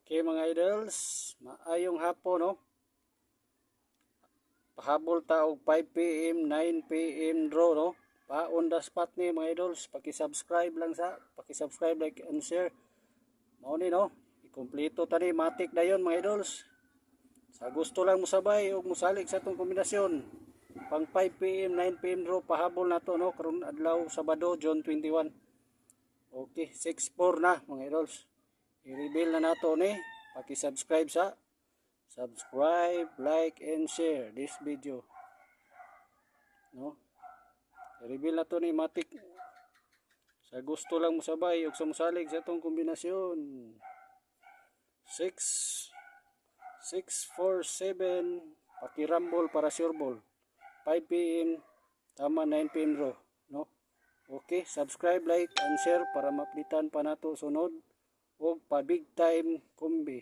Okay mga idols, maayong hapon no. Pahabol ta og 5 PM, 9 PM draw no. Pa on the spot ni mga idols, paki-subscribe lang paki-subscribe, like and share. Mao ni no, ikumpleto tani matik dayon mga idols. Sa gusto lang mo sabay og mosalig sa tong kombinasyon. Pang 5 PM, 9 PM draw pahabol na to no karon adlaw Sabado, June 21. Okay, 6-4 na mga idols. I-reveal na nato ni. Paki-subscribe subscribe, like and share this video. No? I-reveal na to ni matik. Sa gusto lang mo sabay ug sa mosalig sa tong kombinasyon. 6 4 7 paki-rumble para sure ball. 5 PM tama 9 PM draw, no? Okay, subscribe, like and share para maplitan pa nato sunod og pa big time kumbi.